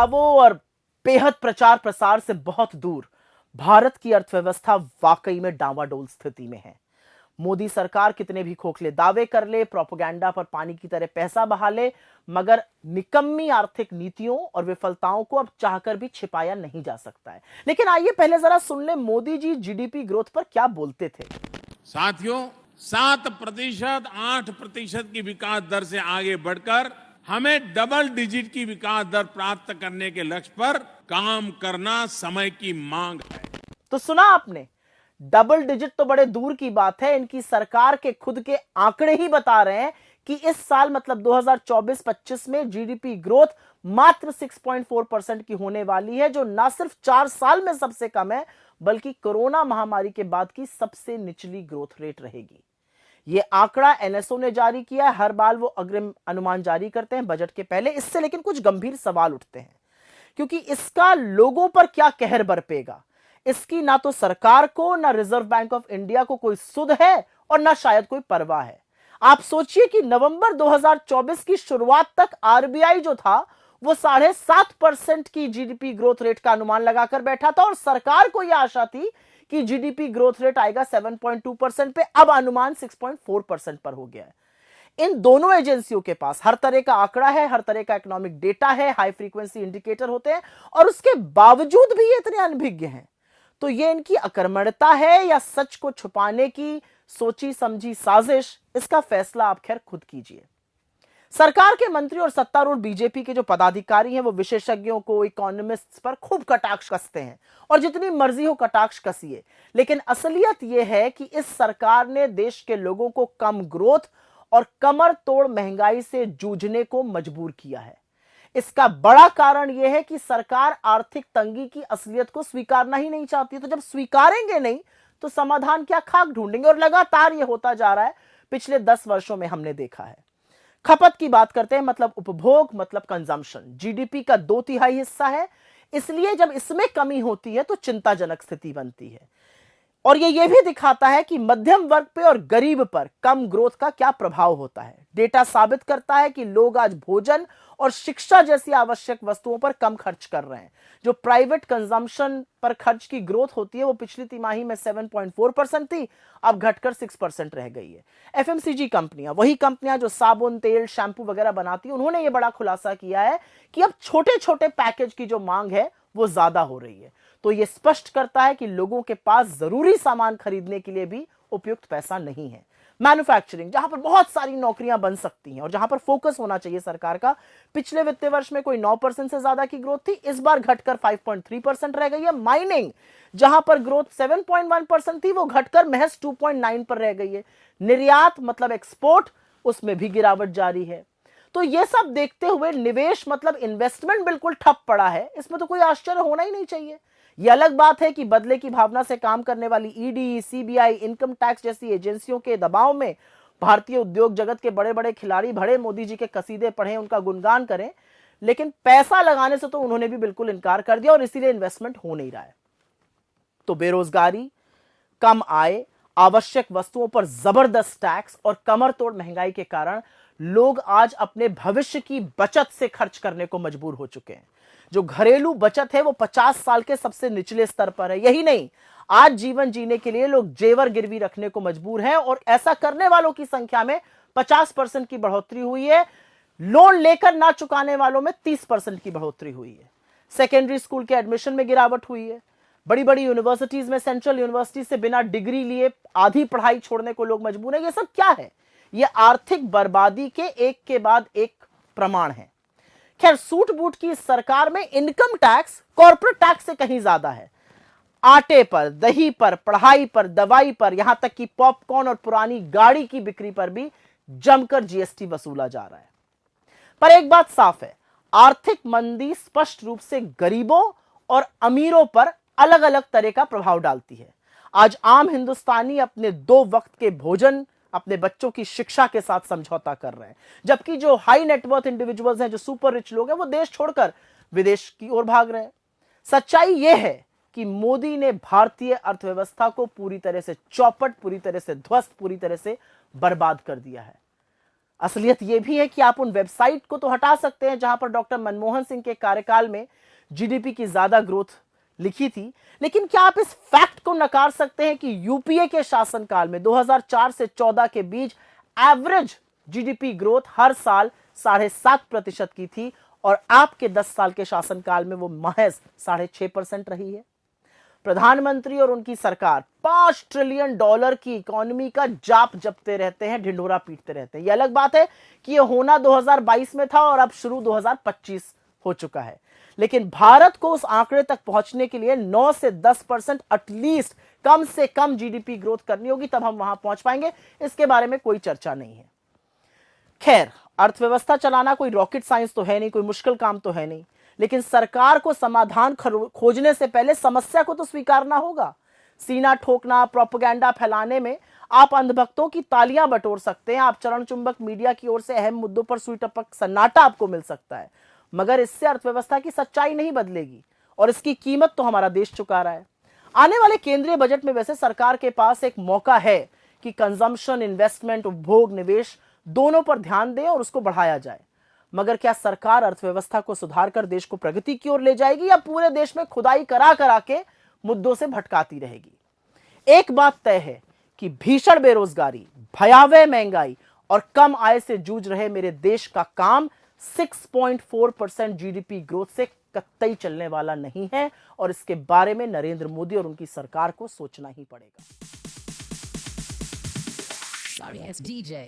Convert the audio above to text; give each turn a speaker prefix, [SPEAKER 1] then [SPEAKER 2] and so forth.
[SPEAKER 1] दावों और बेहद प्रचार प्रसार से बहुत दूर भारत की अर्थव्यवस्था वाकई में डावाडोल स्थिति में है। मोदी सरकार कितने भी खोखले दावे कर ले, प्रोपेगेंडा पर पानी की तरह पैसा बहा ले, मगर निकम्मी आर्थिक नीतियों और विफलताओं को अब चाहकर भी छिपाया नहीं जा सकता है। लेकिन आइए पहले जरा सुन ले मोदी जी जीडीपी ग्रोथ पर क्या बोलते थे।
[SPEAKER 2] साथियों, 7%, 8% की विकास दर से आगे बढ़कर हमें डबल डिजिट की विकास दर प्राप्त करने के लक्ष्य पर काम करना समय की मांग है।
[SPEAKER 1] तो सुना आपने, डबल डिजिट तो बड़े दूर की बात है, इनकी सरकार के खुद के आंकड़े ही बता रहे हैं कि इस साल मतलब 2024-25 में जीडीपी ग्रोथ मात्र 6.4% की होने वाली है, जो ना सिर्फ 4 साल में सबसे कम है बल्कि कोरोना महामारी के बाद की सबसे निचली ग्रोथ रेट रहेगी। यह आंकड़ा एनएसओ ने जारी किया है। हर बार वो अग्रिम अनुमान जारी करते हैं बजट के पहले। इससे लेकिन कुछ गंभीर सवाल उठते हैं, क्योंकि इसका लोगों पर क्या कहर बरपेगा। इसकी ना तो सरकार को, ना रिजर्व बैंक ऑफ इंडिया को कोई सुध है और ना शायद कोई परवाह है। आप सोचिए कि नवंबर 2024 की शुरुआत तक आरबीआई जो था वो 7.5% की जीडीपी ग्रोथ रेट का अनुमान लगाकर बैठा था और सरकार को यह आशा थी कि जीडीपी ग्रोथ रेट आएगा 7.2% पे। अब अनुमान 6.4% पर हो गया है। इन दोनों एजेंसियों के पास हर तरह का आंकड़ा है, हर तरह का इकोनॉमिक डेटा है, हाई फ्रीक्वेंसी इंडिकेटर होते हैं, और उसके बावजूद भी ये इतने अनभिज्ञ हैं। तो ये इनकी अकर्मण्यता है या सच को छुपाने की सोची समझी साजिश, इसका फैसला आप खैर खुद कीजिए। सरकार के मंत्री और सत्तारूढ़ बीजेपी के जो पदाधिकारी हैं वो विशेषज्ञों को, इकोनॉमिस्ट्स पर खूब कटाक्ष कसते हैं और जितनी मर्जी हो कटाक्ष कसिए, लेकिन असलियत यह है कि इस सरकार ने देश के लोगों को कम ग्रोथ और कमर तोड़ महंगाई से जूझने को मजबूर किया है। इसका बड़ा कारण यह है कि सरकार आर्थिक तंगी की असलियत को स्वीकारना ही नहीं चाहती। तो जब स्वीकारेंगे नहीं तो समाधान क्या, खाक ढूंढेंगे। और लगातार यह होता जा रहा है, पिछले 10 वर्षों में हमने देखा है। खपत की बात करते हैं, मतलब उपभोग, मतलब कंजम्पशन जीडीपी का 2/3 हिस्सा है। इसलिए जब इसमें कमी होती है तो चिंताजनक स्थिति बनती है। और ये भी दिखाता है कि मध्यम वर्ग पे और गरीब पर कम ग्रोथ का क्या प्रभाव होता है। डेटा साबित करता है कि लोग आज भोजन और शिक्षा जैसी आवश्यक वस्तुओं पर कम खर्च कर रहे हैं। जो प्राइवेट कंजम्पशन पर खर्च की ग्रोथ होती है वो पिछली तिमाही में 7.4% थी, अब घटकर 6% रह गई है। एफएमसीजी कंपनियां, वही कंपनियां जो साबुन, तेल, शैंपू वगैरह बनाती हैं, उन्होंने ये बड़ा खुलासा किया है कि अब छोटे छोटे पैकेज की जो मांग है वो ज्यादा हो रही है। तो यह स्पष्ट करता है कि लोगों के पास जरूरी सामान खरीदने के लिए भी उपयुक्त पैसा नहीं है। मैन्युफैक्चरिंग, जहां पर बहुत सारी नौकरियां बन सकती हैं और जहां पर फोकस होना चाहिए सरकार का, पिछले वित्तीय वर्ष में कोई 9% से ज्यादा की ग्रोथ थी, इस बार घटकर 5.3% रह गई है। माइनिंग, जहां पर ग्रोथ 7.1% थी, वो घटकर महज 2.9 पर रह गई है। निर्यात मतलब एक्सपोर्ट, उसमें भी गिरावट जारी है। तो ये सब देखते हुए निवेश मतलब इन्वेस्टमेंट बिल्कुल ठप पड़ा है। इसमें तो कोई आश्चर्य होना ही नहीं चाहिए। यह अलग बात है कि बदले की भावना से काम करने वाली ईडी, सीबीआई, इनकम टैक्स जैसी एजेंसियों के दबाव में भारतीय उद्योग जगत के बड़े बड़े खिलाड़ी भड़े मोदी जी के कसीदे पढ़ें, उनका गुणगान करें, लेकिन पैसा लगाने से तो उन्होंने भी बिल्कुल इनकार कर दिया और इसीलिए इन्वेस्टमेंट हो नहीं रहा है। तो बेरोजगारी, कम आय, आवश्यक वस्तुओं पर जबरदस्त टैक्स और कमर तोड़ महंगाई के कारण लोग आज अपने भविष्य की बचत से खर्च करने को मजबूर हो चुके हैं। जो घरेलू बचत है वो 50 साल के सबसे निचले स्तर पर है। यही नहीं, आज जीवन जीने के लिए लोग जेवर गिरवी रखने को मजबूर हैं और ऐसा करने वालों की संख्या में 50% की बढ़ोतरी हुई है। लोन लेकर ना चुकाने वालों में 30% की बढ़ोतरी हुई है। सेकेंडरी स्कूल के एडमिशन में गिरावट हुई है। बड़ी बड़ी यूनिवर्सिटीज में, सेंट्रल यूनिवर्सिटी से बिना डिग्री लिए आधी पढ़ाई छोड़ने को लोग मजबूर हैं। ये सब क्या है? ये आर्थिक बर्बादी के एक के बाद एक प्रमाण है। खैर, सूट बूट की सरकार में इनकम टैक्स कॉर्पोरेट टैक्स से कहीं ज्यादा है। आटे पर, दही पर, पढ़ाई पर, दवाई पर, यहां तक कि पॉपकॉर्न और पुरानी गाड़ी की बिक्री पर भी जमकर जीएसटी वसूला जा रहा है। पर एक बात साफ है, आर्थिक मंदी स्पष्ट रूप से गरीबों और अमीरों पर अलग अलग तरह का प्रभाव डालती है। आज आम हिंदुस्तानी अपने 2 वक्त के भोजन, अपने बच्चों की शिक्षा के साथ समझौता कर रहे हैं, जबकि जो हाई नेटवर्थ इंडिविजुअल्स हैं, जो सुपर रिच लोग हैं, वो देश छोड़कर विदेश की ओर भाग रहे हैं। सच्चाई यह है कि मोदी ने भारतीय अर्थव्यवस्था को पूरी तरह से चौपट, पूरी तरह से ध्वस्त, पूरी तरह से बर्बाद कर दिया है। असलियत यह भी है कि आप उन वेबसाइट को तो हटा सकते हैं जहां पर डॉक्टर मनमोहन सिंह के कार्यकाल में जीडीपी की ज्यादा ग्रोथ लिखी थी, लेकिन क्या आप इस फैक्ट को नकार सकते हैं कि यूपीए के शासनकाल में 2004 से 14 के बीच एवरेज जीडीपी ग्रोथ हर साल 7.5% की थी और आपके 10 साल के शासनकाल में वो महज 6.5% रही है। प्रधानमंत्री और उनकी सरकार $5 ट्रिलियन की इकोनॉमी का जाप जपते रहते हैं, ढिंढोरा पीटते रहते हैं। यह अलग बात है कि यह होना 2022 में था और अब शुरू 2025 हो चुका है, लेकिन भारत को उस आंकड़े तक पहुंचने के लिए 9 से 10% एटलीस्ट कम से कम जीडीपी ग्रोथ करनी होगी, तब हम वहां पहुंच पाएंगे। इसके बारे में कोई चर्चा नहीं है। खैर, अर्थव्यवस्था चलाना कोई रॉकेट साइंस तो है नहीं, कोई मुश्किल काम तो है नहीं, लेकिन सरकार को समाधान खोजने से पहले समस्या को तो स्वीकारना होगा। सीना ठोकना, प्रोपेगेंडा फैलाने में आप अंधभक्तों की तालियां बटोर सकते हैं, आप चरण चुंबक मीडिया की ओर से अहम मुद्दों पर सुई टपक सन्नाटा आपको मिल सकता है, मगर इससे अर्थव्यवस्था की सच्चाई नहीं बदलेगी और इसकी कीमत तो हमारा देश चुका रहा है। आने वाले केंद्रीय बजट में वैसे सरकार के पास एक मौका है कि कंजम्पशन, इन्वेस्टमेंट, उपभोग, निवेश दोनों पर ध्यान दें और उसको बढ़ाया जाए। मगर क्या सरकार अर्थव्यवस्था को सुधार कर देश को प्रगति की ओर ले जाएगी या पूरे देश में खुदाई करा करा के मुद्दों से भटकाती रहेगी? एक बात तय है कि भीषण बेरोजगारी, भयावह महंगाई और कम आय से जूझ रहे मेरे देश का काम 6.4% जीडीपी ग्रोथ से कतई चलने वाला नहीं है और इसके बारे में नरेंद्र मोदी और उनकी सरकार को सोचना ही पड़ेगा।
[SPEAKER 3] Sorry, it's DJ.